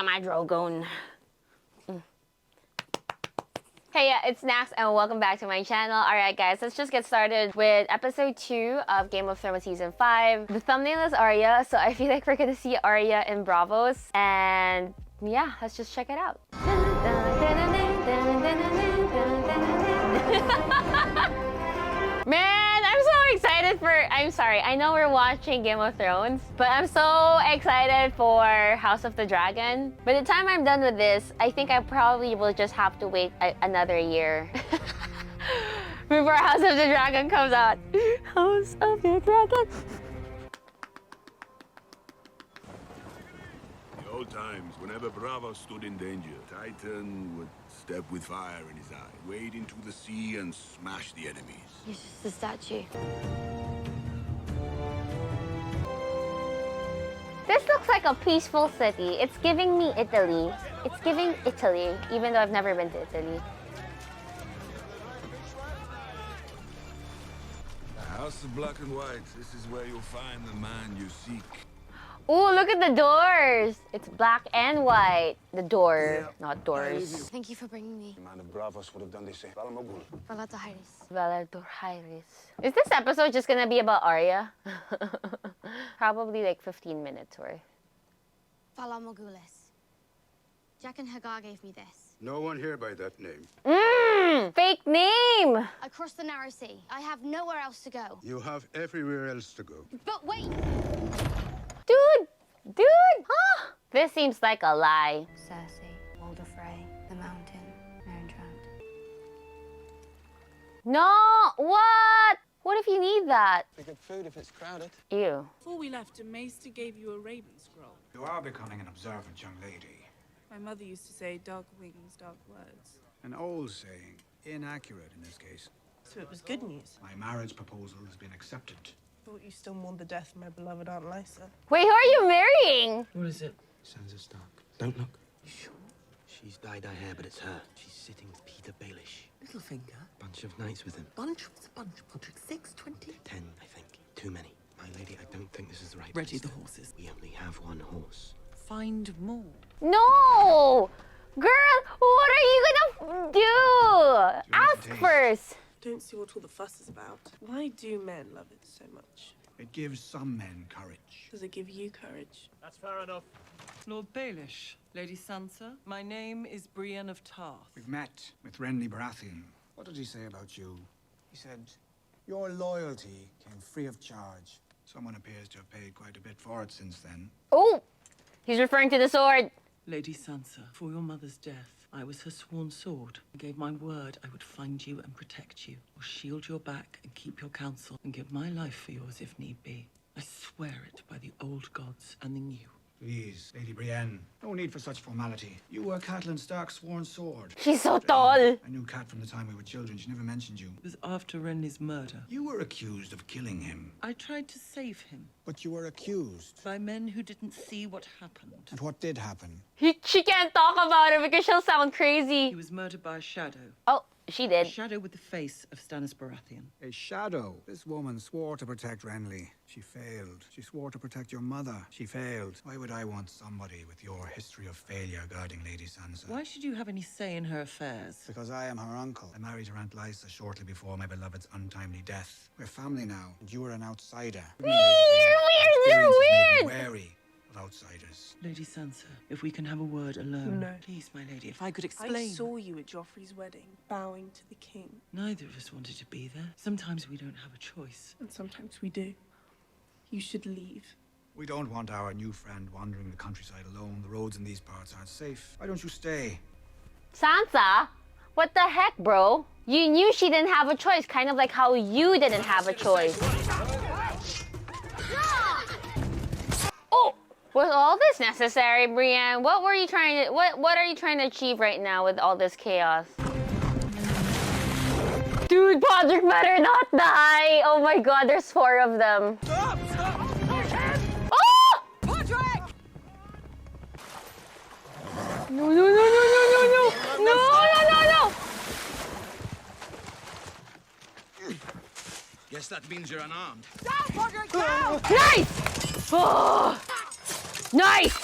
at my Drogon. Hey, yeah, it's Nax and welcome back to my channel. Alright guys, let's just get started with episode 2 of Game of Thrones season 5. The thumbnail is Arya, so I feel like we're gonna see Arya in Braavos. And yeah, let's just check it out. Man, I'm so excited I'm sorry, I know we're watching Game of Thrones, but I'm so excited for House of the Dragon. By the time I'm done with this, I think I probably will just have to wait another year before House of the Dragon comes out. House of the Dragon. In the old times, whenever Braavos stood in danger, Titan would step with fire in his eye, wade into the sea and smash the enemies. It's just a statue. This looks like a peaceful city. It's giving me Italy. It's giving Italy, even though I've never been to Italy. The House of Black and White. This is where you'll find the man you seek. Ooh, look at the doors. It's black and white. The door, not doors. Thank you for bringing me. The man of Braavos would have done this. Valador. Is this episode just gonna be about Arya? Probably like 15 minutes worth. Valamogulis. Jack and Hagar gave me this. No one here by that name. Fake name. I crossed the narrow sea. I have nowhere else to go. You have everywhere else to go. But wait! Dude, huh? This seems like a lie. Cersei, Walder Frey, the mountain, Meereen drowned. No, what? What if you need that? We get food if it's crowded. Ew. Before we left, a maester gave you a raven scroll. You are becoming an observant young lady. My mother used to say, dark wings, dark words. An old saying, inaccurate in this case. So it was good news. My marriage proposal has been accepted. Thought you still mourned the death of my beloved Aunt Lysa. Wait, who are you marrying? What is it? Sansa Stark. Don't look. You sure? She's dyed her hair, but it's her. She's sitting with Peter Baelish. Littlefinger? Bunch of knights with him. Bunch? What's a bunch, Podrick? 6, 20? 10, I think. Too many. My lady, I don't think this is the right Ready place. the horses. We only have one horse. Find more. No! Girl, what are you gonna do? Ask taste? first. Don't see what all the fuss is about. Why do men love it so much? It gives some men courage. Does it give you courage? That's fair enough. Lord Baelish, Lady Sansa, my name is Brienne of Tarth. We've met with Renly Baratheon. What did he say about you? He said, your loyalty came free of charge. Someone appears to have paid quite a bit for it since then. Oh, he's referring to the sword. Lady Sansa, for your mother's death, I was her sworn sword. I gave my word I would find you and protect you, or shield your back and keep your counsel, and give my life for yours if need be. I swear it by the old gods and the new. Please, Lady Brienne, no need for such formality. You were Catelyn Stark's sworn sword. She's so tall. I knew Cat from the time we were children. She never mentioned you. It was after Renly's murder. You were accused of killing him. I tried to save him But you were accused. by men who didn't see what happened. And what did happen? She can't talk about it because she'll sound crazy. He was murdered by a shadow. Oh, she A did. shadow with the face of Stannis Baratheon. A shadow. This woman swore to protect Renly. She failed. She swore to protect your mother. She failed. Why would I want somebody with your history of failure guarding Lady Sansa? Why should you have any say in her affairs? Because I am her uncle. I married her Aunt Lysa shortly before my beloved's untimely death. We're family now, and you are an outsider. You're weird, you're Experiences made me weird. wary of outsiders. Lady Sansa, if we can have a word alone. No. Please, my lady, if I could I explain. saw you at Joffrey's wedding, bowing to the king. Neither of us wanted to be there. Sometimes we don't have a choice. And sometimes we do. You should leave. We don't want our new friend wandering the countryside alone. The roads in these parts aren't safe. Why don't you stay? Sansa, what the heck, bro? You knew she didn't have a choice, kind of like how you didn't have a choice. Oh, was all this necessary, Brienne? What were you trying to? What are you trying to achieve right now with all this chaos? Dude, Podrick better not die! Oh my God, there's 4 of them. Stop! Stop! Oh! Podrick! No, no, no, no, no, no, no! No, no, no, no! Guess that means you're unarmed. Down, Podrick, down! Nice! Oh! Nice!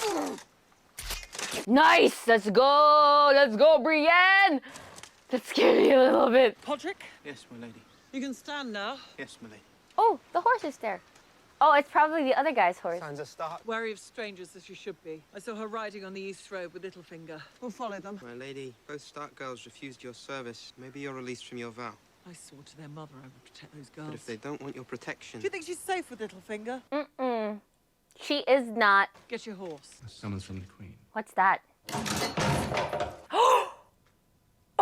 Nice! Let's go! Let's go, Brienne! That scared me a little bit. Podrick, Yes, my lady. you can stand now. Yes, my lady. Oh, the horse is there. Oh, it's probably the other guy's horse. Sansa, start. Wary of strangers as you should be. I saw her riding on the East Road with Littlefinger. We'll follow them. My lady, both Stark girls refused your service. Maybe you're released from your vow. I swore to their mother I would protect those girls. But if they don't want your protection... Do you think she's safe with Littlefinger? Mm-mm. She is not. Get your horse. A summons from the Queen. What's that?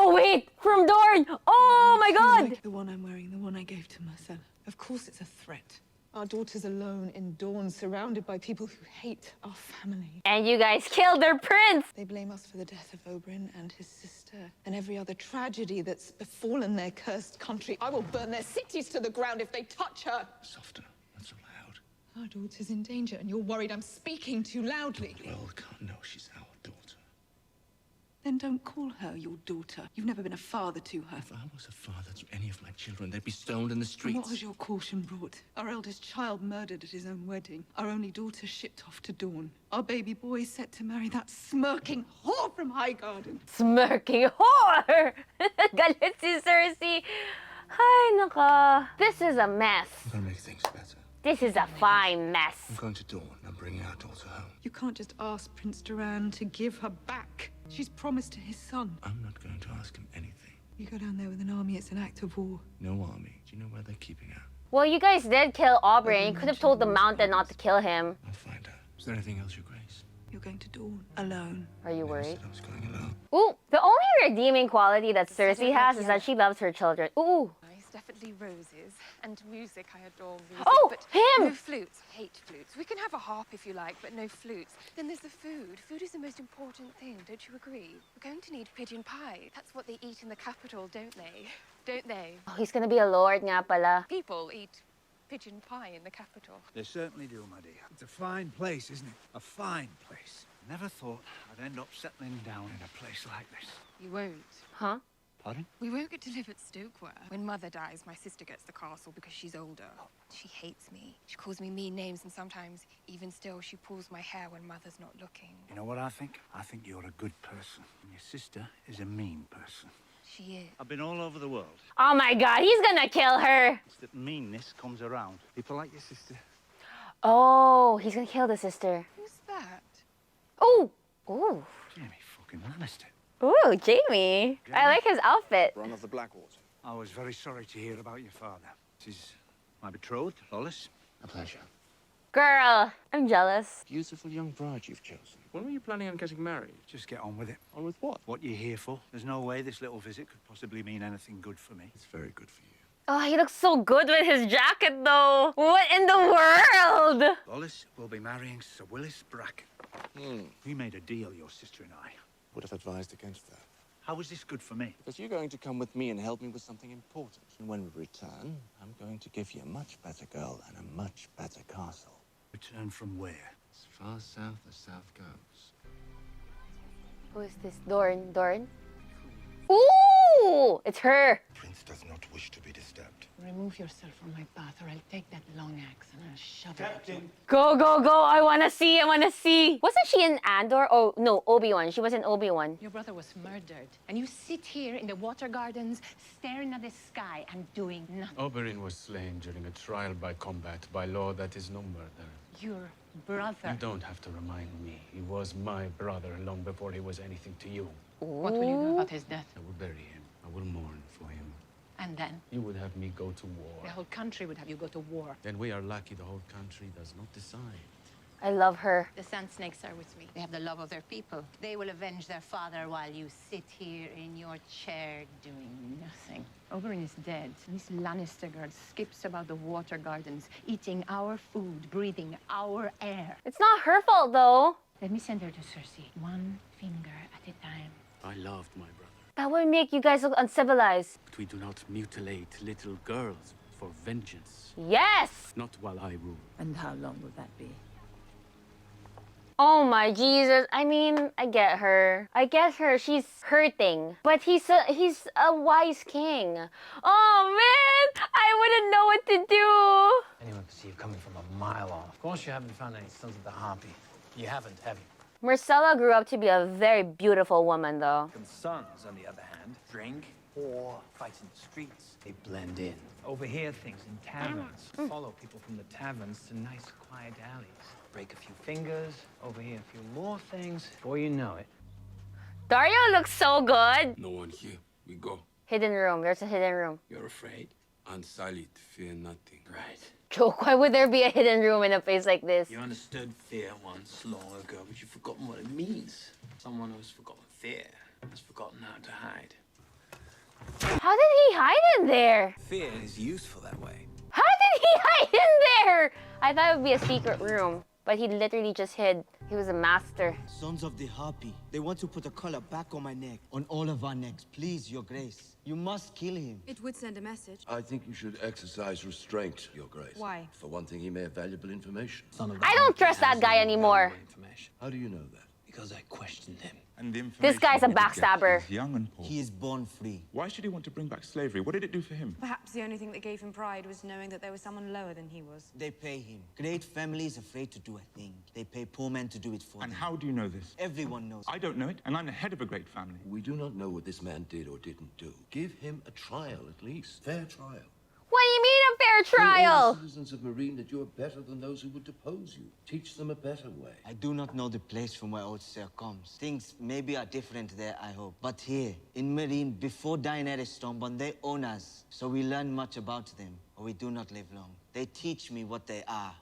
Oh, wait! From Dorne! Oh, my God! Like the one I'm wearing, the one I gave to Marcella. Of course it's a threat. Our daughter's alone in Dorne, surrounded by people who hate our family. And you guys killed their prince! They blame us for the death of Oberyn and his sister, and every other tragedy that's befallen their cursed country. I will burn their cities to the ground if they touch her. Softer, not so loud. Our daughter's in danger, and you're worried I'm speaking too loudly. Well, can't know she's our daughter. Then don't call her your daughter. You've never been a father to her. If I was a father to any of my children, they'd be stoned in the And streets. what has your caution brought? Our eldest child murdered at his own wedding. Our only daughter shipped off to Dorne. Our baby boy set to marry that smirking whore from Highgarden. Smirking whore! Galit si Cersei! Ay, naka. This is a mess. I'm gonna make things better. This is a fine mess. I'm going to Dorne and bringing our daughter home. You can't just ask Prince Doran to give her back. She's promised to his son. I'm not going to ask him anything. You go down there with an army, it's an act of war. No army. Do you know where they're keeping her? Well, you guys did kill Aubrey. You could have told the mountain not to kill him. I'll find out. Is there anything else, Your Grace? You're going to Dorne, alone. Are you I worried? said I was going alone. Ooh, the only redeeming quality that Cersei has is that she loves her children. Ooh. Definitely roses and music. I adore music. Oh, but him! No flutes. I hate flutes. We can have a harp if you like, but no flutes. Then there's the food. Food is the most important thing. Don't you agree? We're going to need pigeon pie. That's what they eat in the capital, don't they? Don't they? Oh, he's gonna be a lord nga pala. People eat pigeon pie in the capital. They certainly do, my dear. It's a fine place, isn't it? A fine place. Never thought I'd end up settling down in a place like this. You won't. Huh? Pardon? We won't get to live at Stokeware. When Mother dies, my sister gets the castle because she's older. She hates me. She calls me mean names, and sometimes, even still, she pulls my hair when Mother's not looking. You know what I think? I think you're a good person. And your sister is a mean person. She is. I've been all over the world. Oh my God, he's gonna kill her. It's that meanness comes around. People like your sister. Oh, he's gonna kill the sister. Who's that? Oh, ooh, Jaime fucking Lannister. ooh, Jaime. I like his outfit. Bronn of the Blackwater. I was very sorry to hear about your father. This is my betrothed, Lolis. A pleasure. Girl, I'm jealous. Beautiful young bride you've chosen. When were you planning on getting married? Just get on with it. On with what? What you're here for. There's no way this little visit could possibly mean anything good for me. It's very good for you. Oh, he looks so good with his jacket, though. What in the world? Lolis will be marrying Sir Willis Bracken. We made a deal, your sister and I. Would have advised against that. How is this good for me? Because you're going to come with me and help me with something important. And when we return, I'm going to give you a much better girl and a much better castle. Return from where? As far south as south goes. Who is this? Dorne? Dorne? Ooh! It's her. Prince does not wish to be disturbed. Remove yourself from my path, or I'll take that long axe and I'll shove it at you. Go, go, go. I wanna see. I wanna see. Wasn't she in Andor? Oh, no, Obi-Wan. She was in Obi-Wan. Your brother was murdered, and you sit here in the water gardens, staring at the sky and doing nothing. Oberyn was slain during a trial by combat. By law, that is no murder. Your brother. You don't have to remind me. He was my brother long before he was anything to you. What will you do about his death? I will bury him. I will mourn for him. And then? You would have me go to war. The whole country would have you go to war. Then we are lucky the whole country does not decide. I love her. The Sand Snakes are with me. They have the love of their people. They will avenge their father while you sit here in your chair doing nothing. Oberyn is dead. This Lannister girl skips about the water gardens, eating our food, breathing our air. It's not her fault, though. Let me send her to Cersei, one finger at a time. I loved my brother. That would make you guys look uncivilized. But we do not mutilate little girls for vengeance. Yes! Not while I rule. And how long will that be? Oh my Jesus. I mean, I get her. I get her. She's hurting. But he's a wise king. Oh man! I wouldn't know what to do. Anyone could see you coming from a mile off. Of course you haven't found any sons of the Harpy. You haven't, have you? Marcella grew up to be a very beautiful woman, though. Sons, on the other hand, drink or fight in the streets. They blend in, overhear things in taverns, follow people from the taverns to nice, quiet alleys. Break a few fingers, overhear a few more things. Before you know it. Dario looks so good. No one here. We go. Hidden room. There's a hidden room. You're afraid? Unsullied, fear nothing. Right. Joke, why would there be a hidden room in a place like this? You understood fear once, long ago, but you've forgotten what it means. Someone who's forgotten fear has forgotten how to hide. How did he hide in there? Fear is useful that way. How did he hide in there? I thought it would be a secret room, but he literally just hid. He was a master. Sons of the Harpy, they want to put a collar back on my neck, on all of our necks. Please, Your Grace. You must kill him. It would send a message. I think you should exercise restraint, Your Grace. Why? For one thing, he may have valuable information. I don't trust that guy anymore. How do you know that? Because I questioned him. And the This guy's a information he gets backstabber. is young and poor. He is born free. Why should he want to bring back slavery? What did it do for him? Perhaps the only thing that gave him pride was knowing that there was someone lower than he was. They pay him. Great families afraid to do a thing. They pay poor men to do it for And them. how do you know this? Everyone knows. I don't know it, and I'm the head of a great family. We do not know what this man did or didn't do. Give him a trial, at least. Fair trial. What do you mean a fair Show all trial? the citizens of Meereen that you are better than those who would depose you. Teach them a better way. I do not know the place from where old Sir comes. Things maybe are different there, I hope. But here, in Meereen, before Daenerys Stormborn, they own us. So we learn much about them, or we do not live long. They teach me what they are.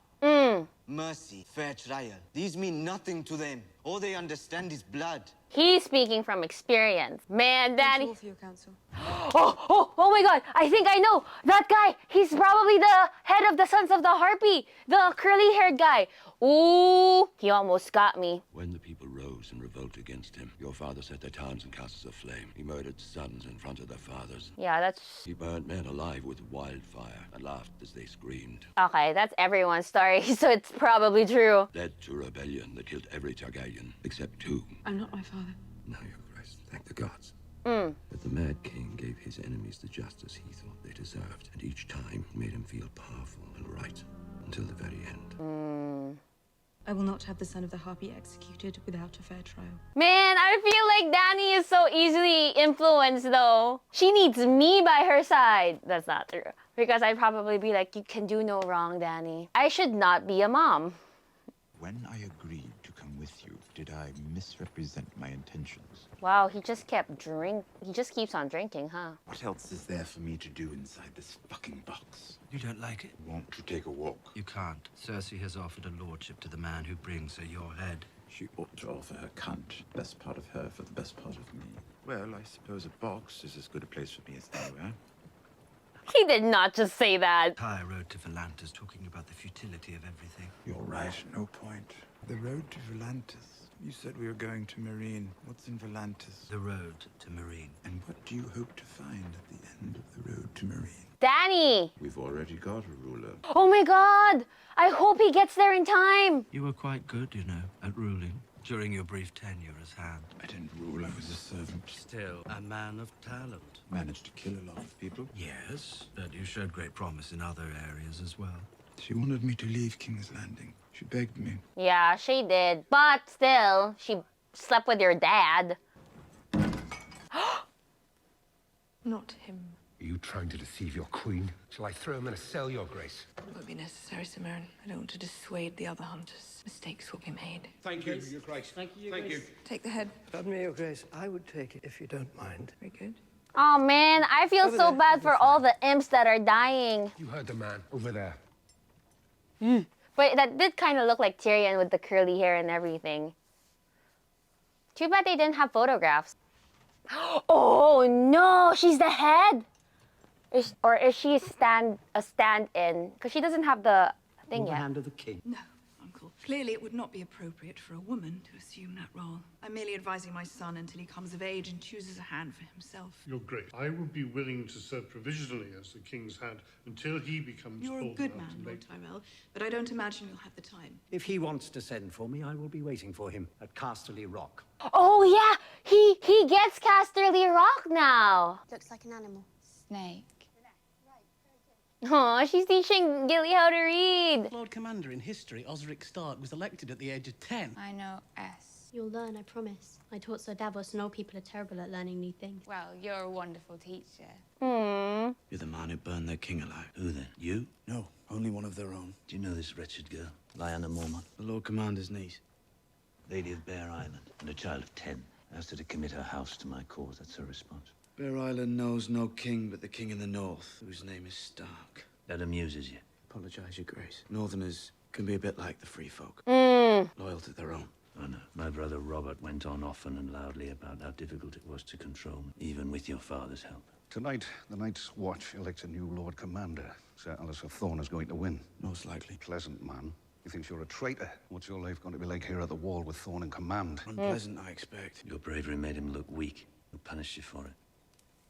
Mercy, fair trial. These mean nothing to them. All they understand is blood. He's speaking from experience. Man, Danny. For your counsel. Oh my god, I think I know. That guy, he's probably the head of the Sons of the Harpy. The curly-haired guy. Ooh, he almost got me. When the people rose in revolt against him, your father set their towns in castles aflame. He murdered sons in front of their fathers. Yeah, that's... He burnt men alive with wildfire and laughed as they screamed. Okay, that's everyone's story, so it's probably true. Led to rebellion that killed every Targaryen, except two. I'm not my father. No, Your Grace, thank the gods. But the Mad King gave his enemies the justice he thought they deserved, and each time made him feel powerful and right, until the very end. I will not have the son of the Harpy executed without a fair trial. Man, I feel like Dany is so easily influenced, though. She needs me by her side. That's not true. Because I'd probably be like, you can do no wrong, Dany. I should not be a mom. When I agreed to come with you, did I misrepresent my intentions? Wow, he just he just keeps on drinking, huh? What else is there for me to do inside this fucking box? You don't like it? Want to take a walk? You can't. Cersei has offered a lordship to the man who brings her your head. She ought to offer her cunt. Best part of her for the best part of me. Well, I suppose a box is as good a place for me as anywhere. He did not just say that. Entire road to Volantis talking about the futility of everything. You're right, no point. The road to Volantis. You said we were going to Meereen. What's in Volantis? The road to Meereen. And what do you hope to find at the end of the road to Meereen? Dany! We've already got a ruler. Oh my god! I hope he gets there in time! You were quite good, you know, at ruling. During your brief tenure as Hand. I didn't rule, I was a servant. Still, a man of talent. Managed to kill a lot of people. Yes, but you showed great promise in other areas as well. She wanted me to leave King's Landing. She begged me. Yeah, she did. But still, she slept with your dad. Not him. Are you trying to deceive your queen? Shall I throw him in a cell, Your Grace? It won't be necessary, Sir Meereen. I don't want to dissuade the other hunters. Mistakes will be made. Thank you, Your Grace. Thank you, Thank you. Take the head. Pardon me, Your Grace. I would take it if you don't mind. Very good. Oh man, I feel Over so there. bad for all the imps that are dying. You heard the man over there. But that did kind of look like Tyrion with the curly hair and everything. Too bad they didn't have photographs. Oh no, she's the head? Or is she a stand-in? Because she doesn't have the thing The yet. hand of the king. No, Uncle. Clearly, it would not be appropriate for a woman to assume that role. I'm merely advising my son until he comes of age and chooses a hand for himself. Your Grace, I would be willing to serve provisionally as the king's hand until he becomes You're a old good enough man, to Lord make... Tyrell, but I don't imagine you'll have the time. If he wants to send for me, I will be waiting for him at Casterly Rock. Oh yeah, he gets Casterly Rock now. Looks like an animal. Snake. Oh, she's teaching Gilly how to read. Lord Commander in history, Osric Stark, was elected at the age of 10. I know S. You'll learn, I promise. I taught Sir Davos and old people are terrible at learning new things. Well, you're a wonderful teacher. Hmm. You're the man who burned their king alive. Who then? You? No, only one of their own. Do you know this wretched girl, Lyanna Mormont? The Lord Commander's niece. Lady of Bear Island, and a child of 10. Asked her to commit her house to my cause. That's her response. Bear Island knows no king but the king in the north, whose name is Stark. That amuses you. Apologize, Your Grace. Northerners can be a bit like the free folk. Loyal to their own. Oh, no. My brother Robert went on often and loudly about how difficult it was to control me, even with your father's help. Tonight, the Night's Watch elects a new Lord Commander. Sir Alistair Thorne is going to win. Most likely. Pleasant man. He thinks you're a traitor. What's your life going to be like here at the wall with Thorne in command? Unpleasant, I expect. Your bravery made him look weak. He'll punish you for it.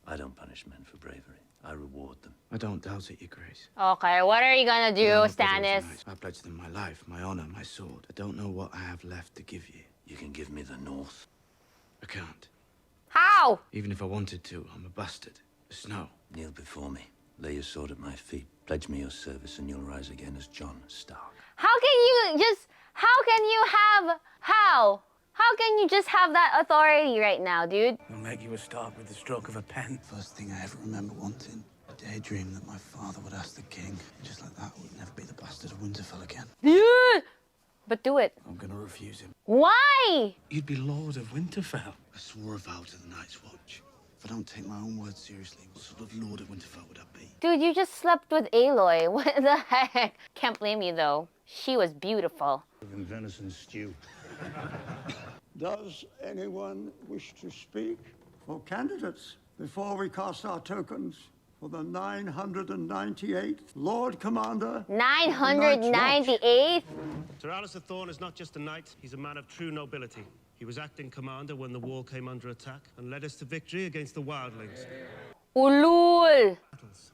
I don't punish men for bravery. I reward them. I don't doubt it, Your Grace. Okay, what are you gonna do, Stannis? I pledge them my life, my honor, my sword. I don't know what I have left to give you. You can give me the North. I can't. How? Even if I wanted to, I'm a bastard. The snow. Kneel before me. Lay your sword at my feet. Pledge me your service and you'll rise again as Jon Stark. How can you just have that authority right now, dude? I'll make you a Stark with the stroke of a pen. First thing I ever remember wanting. A daydream that my father would ask the king. Just like that, I would never be the bastard of Winterfell again. Dude! But do it. I'm gonna refuse him. Why? You'd be Lord of Winterfell. I swore a vow to the Night's Watch. If I don't take my own words seriously, what sort of Lord of Winterfell would I be? Dude, you just slept with Aloy. What the heck? Can't blame you, though. She was beautiful. In venison stew. Does anyone wish to speak for candidates before we cast our tokens for the 998th Lord Commander? 998th? Sir Alistair Thorne is not just a knight, he's a man of true nobility. He was acting commander when the wall came under attack and led us to victory against the wildlings. Ulul! And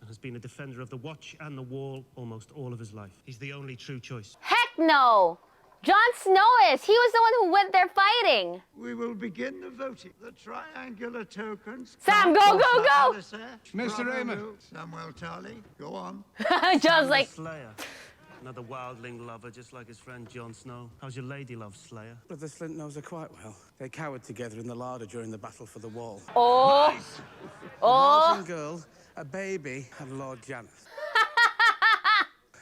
has been a defender of the Watch and the Wall almost all of his life. He's the only true choice. Heck no! Jon Snow is. He was the one who went there fighting. We will begin the voting. The triangular tokens. Sam, go, go, go! Mr. Raymond. Samuel Tarly, go on. John's like... Slayer. Another wildling lover, just like his friend Jon Snow. How's your lady love, Slayer? Brother Slint knows her quite well. They cowered together in the larder during the battle for the wall. Oh! Nice. Oh! A mountain girl, a baby, and Lord Janis.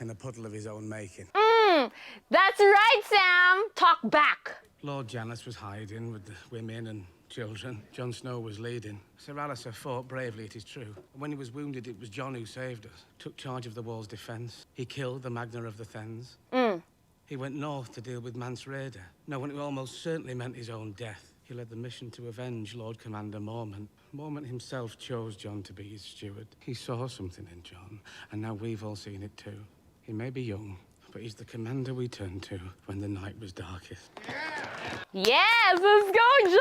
In a puddle of his own making. That's right, Sam! Talk back. Lord Janis was hiding with the women and children. Jon Snow was leading. Sir Alistair fought bravely, it is true. When he was wounded, it was Jon who saved us. Took charge of the wall's defence. He killed the Magna of the Thens. He went north to deal with Mance Rayder, knowing it almost certainly meant his own death. He led the mission to avenge Lord Commander Mormont. Mormont himself chose Jon to be his steward. He saw something in Jon, and now we've all seen it too. He may be young, but he's the commander we turned to when the night was darkest. Yes, let's go, Jon!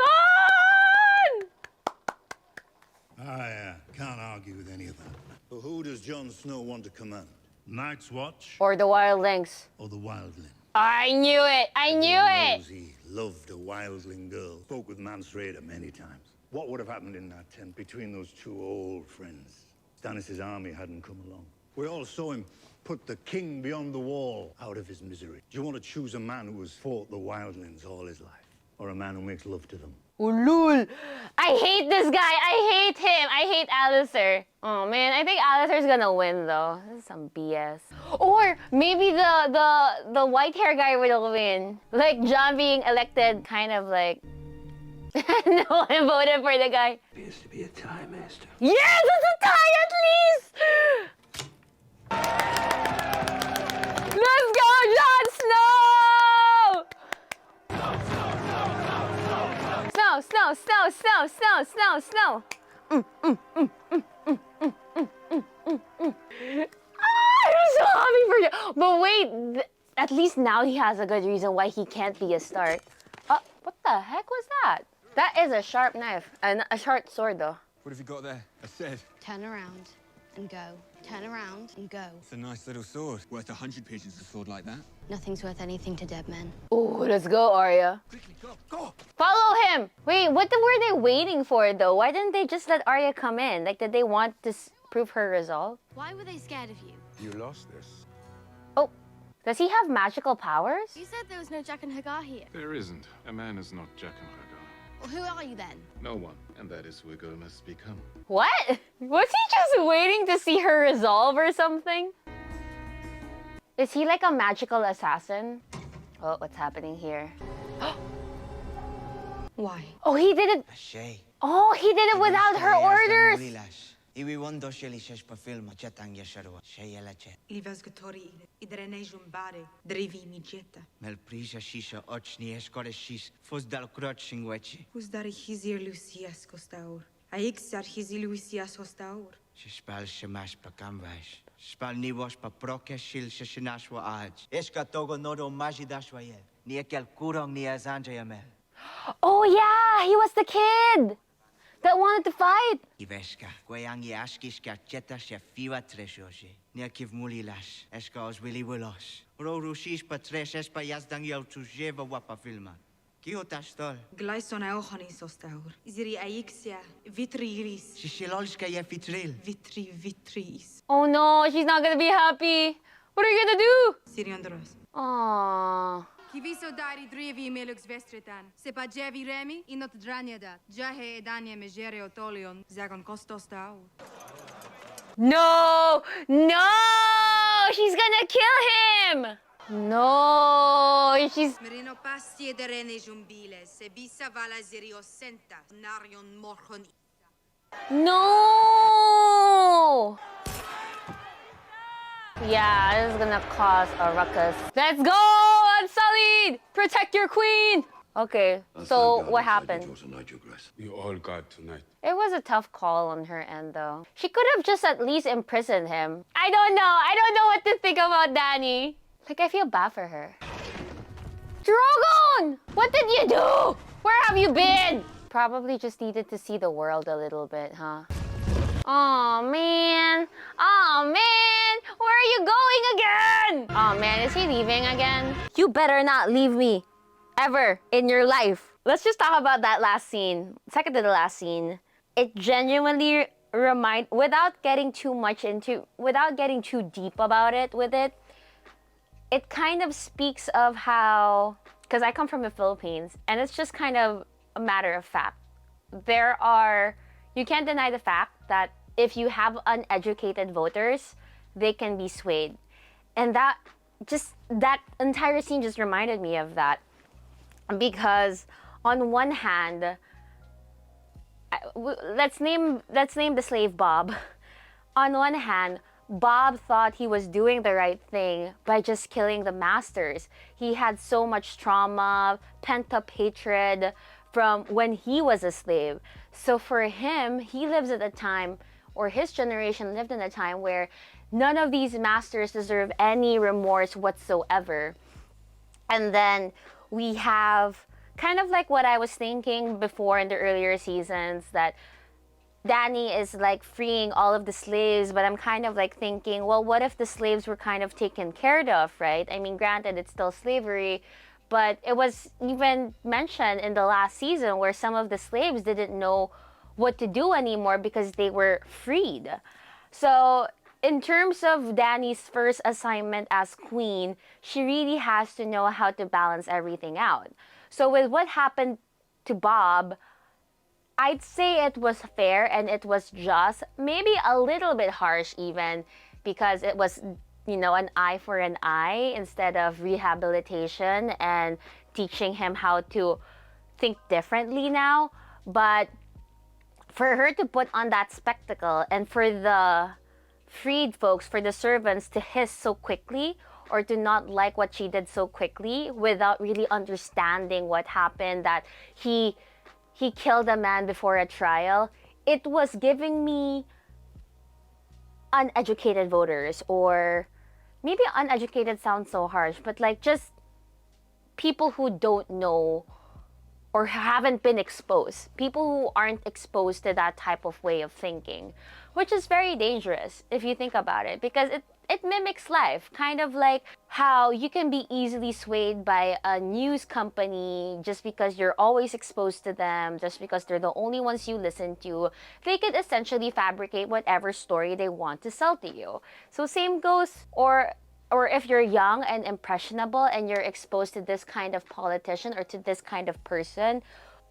I can't argue with any of that. But who does Jon Snow want to command? Night's Watch Or the wildlings. or the Wildling? I knew it! I knew it! He loved a wildling girl. Spoke with Mance Rayder many times. What would have happened in that tent between those two old friends? Stannis' army hadn't come along. We all saw him put the king beyond the wall out of his misery. Do you want to choose a man who has fought the wildlings all his life? Or a man who makes love to them? Ulul! I hate this guy! I hate him! I hate Alistair. Oh man, I think Alistair's gonna win though. This is some BS. Or maybe the white hair guy will win. Like Jon being elected, kind of like... no one voted for the guy. Appears to be a tie, Master. Yes, it's a tie at least! Let's go, Jon Snow! Snow, snow, snow, snow, snow, snow, snow. I'm so happy for you. But wait, at least now he has a good reason why he can't be a Stark. What the heck was that? That is a sharp knife and a sharp sword, though. What have you got there? I said. Turn around and go. Turn around and go. It's a nice little sword. Worth 100 pigeons, a sword like that. Nothing's worth anything to dead men. Oh, let's go, Arya. Quickly, go, go! Follow him! Wait, what were they waiting for, though? Why didn't they just let Arya come in? Like, did they want to prove her resolve? Why were they scared of you? You lost this. Oh. Does he have magical powers? You said there was no Jack and Hagar here. There isn't. A man is not Jack and Hagar. Well, who are you then? No one. And that is who a girl must become. What? Was he just waiting to see her resolve or something? Is he like a magical assassin? Oh, what's happening here? Why? Oh, he did it. Shay. Oh, he did it without her orders. Iwi wando sheli shesh pa film chetang yasharwa. Shay yala chet. Ilvasgatori idrenejum bare drivi mi jetta. Mel prisha shisha ochni eskore shish. Fos dal crutching wechi. Who's dari hizir Lucias costaur? Aixar hizi Lucias costaur. Shpal shemash pa kamvash. Spal ni wash pa prokeshil sheshinashwa aj. Eska togo nodo majidashwa ye. Ni ekel kurong ni azanja yamel. Oh yeah, he was the kid that wanted to fight. Iveska, kweyangi ashkishka cheta shefiwa treshoshi. Ni akiv mulilash. Eska os willy willosh. Roru shish pa tresh espa yazdang yau tujeva wapa filma. Kio tashtol? Gleison eochani sostaur. Iziri aixia vitriiris. Shishilolshka ye vitril. Vitris. Oh no, she's not gonna be happy. What are you gonna do? Sirion dros. Aww. Kiviso dari drivi melux vestretan. Se pa jevi remi, inot dranjedat. Jahe edanje mejere otolion. Zagon kostos tau. No! No! She's gonna kill him! No! She's... Merino pastie de rene jumbile. Se bisa vala zirio senta. Narion morchon. No! Yeah, this is gonna cause a ruckus. Let's go! Unsullied! Protect your queen! Okay, so what happened? You all got tonight. It was a tough call on her end, though. She could have just at least imprisoned him. I don't know what to think about Dany. Like, I feel bad for her. Drogon! What did you do? Where have you been? Probably just needed to see the world a little bit, huh? Oh man. Oh man. Where are you going again? Oh man, is he leaving again? You better not leave me. Ever in your life. Let's just talk about that last scene. Second to the last scene. It genuinely without getting too deep about it with it, it kind of speaks of how, because I come from the Philippines, and it's just kind of a matter of fact. You can't deny the fact that if you have uneducated voters, they can be swayed. And that entire scene just reminded me of that. Because on one hand, let's name the slave Bob. On one hand, Bob thought he was doing the right thing by just killing the masters. He had so much trauma, pent-up hatred from when he was a slave. So for him, he lives at a time, or his generation lived in a time where none of these masters deserve any remorse whatsoever. And then we have kind of like what I was thinking before in the earlier seasons, that Dany is like freeing all of the slaves, but I'm kind of like thinking, well, what if the slaves were kind of taken care of, right? I mean, granted, it's still slavery, but it was even mentioned in the last season where some of the slaves didn't know what to do anymore because they were freed. So in terms of Dany's first assignment as queen, she really has to know how to balance everything out. So with what happened to Bob, I'd say it was fair and it was just, maybe a little bit harsh even, because it was, an eye for an eye instead of rehabilitation and teaching him how to think differently now. But for her to put on that spectacle and for the freed folks, for the servants to hiss so quickly or to not like what she did so quickly without really understanding what happened, that he killed a man before a trial, it was giving me uneducated voters, or maybe uneducated sounds so harsh, but like just people who don't know or haven't been exposed, people who aren't exposed to that type of way of thinking, which is very dangerous if you think about it, because it mimics life, kind of like how you can be easily swayed by a news company just because you're always exposed to them, just because they're the only ones you listen to. They could essentially fabricate whatever story they want to sell to you. So same goes, or or if you're young and impressionable and you're exposed to this kind of politician or to this kind of person,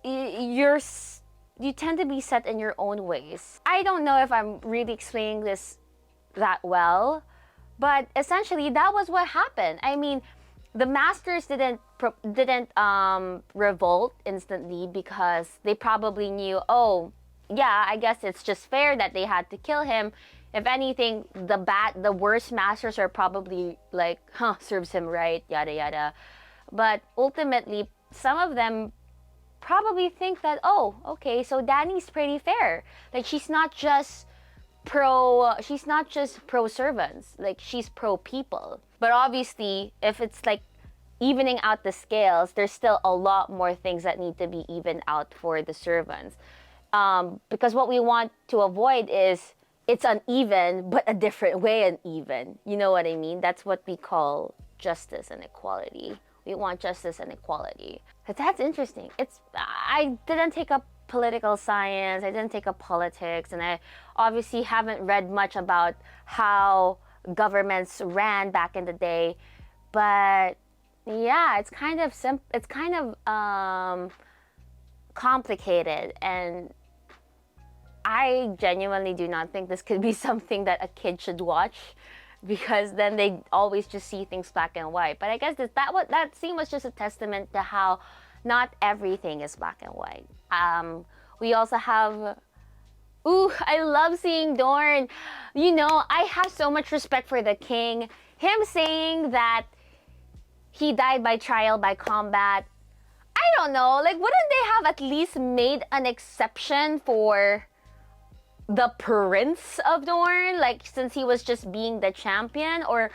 you tend to be set in your own ways. I don't know if I'm really explaining this that well, but essentially that was what happened. I mean, the masters didn't revolt instantly because they probably knew, oh yeah, I guess it's just fair that they had to kill him. If anything, the worst masters are probably like, huh, serves him right, yada yada. But ultimately, some of them probably think that, oh, okay, so Dany's pretty fair. Like, she's not just pro servants. Like, she's pro people. But obviously, if it's like evening out the scales, there's still a lot more things that need to be evened out for the servants. Because what we want to avoid is it's uneven, but a different way uneven. You know what I mean? That's what we call justice and equality. We want justice and equality. But that's interesting. I didn't take up political science, I didn't take up politics, and I obviously haven't read much about how governments ran back in the day. But yeah, it's kind of complicated, and I genuinely do not think this could be something that a kid should watch, because then they always just see things black and white. But I guess that scene was just a testament to how not everything is black and white. We also have, I love seeing Dorne. You know, I have so much respect for the king. Him saying that he died by trial by combat, I don't know, like, wouldn't they have at least made an exception for the prince of Dorne, like, since he was just being the champion? Or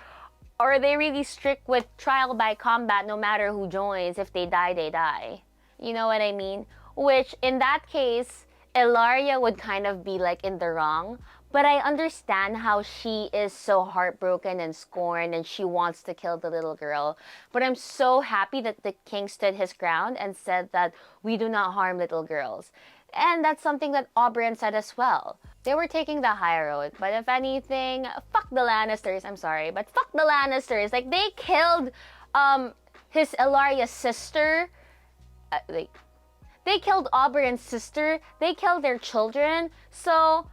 are they really strict with trial by combat no matter who joins? If they die, they die. You know what I mean? Which, in that case, Arya would kind of be like in the wrong. But I understand how she is so heartbroken and scorned and she wants to kill the little girl. But I'm so happy that the king stood his ground and said that we do not harm little girls. And that's something that Oberyn said as well. They were taking the high road, but if anything, fuck the Lannisters. I'm sorry, but fuck the Lannisters. Like, they killed his Arya's sister. They killed Oberyn's sister. They killed their children. So,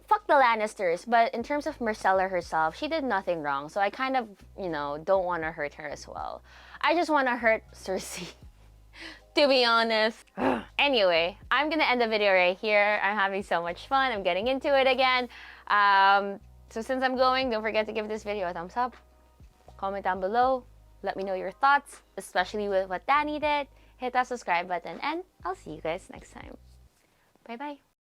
fuck the Lannisters. But in terms of Marcella herself, she did nothing wrong. So I kind of, you know, don't want to hurt her as well. I just want to hurt Cersei. To be honest. Anyway, I'm gonna end the video right here. I'm having so much fun. I'm getting into it again. So since I'm going, don't forget to give this video a thumbs up. Comment down below. Let me know your thoughts, especially with what Dany did. Hit that subscribe button, and I'll see you guys next time. Bye-bye.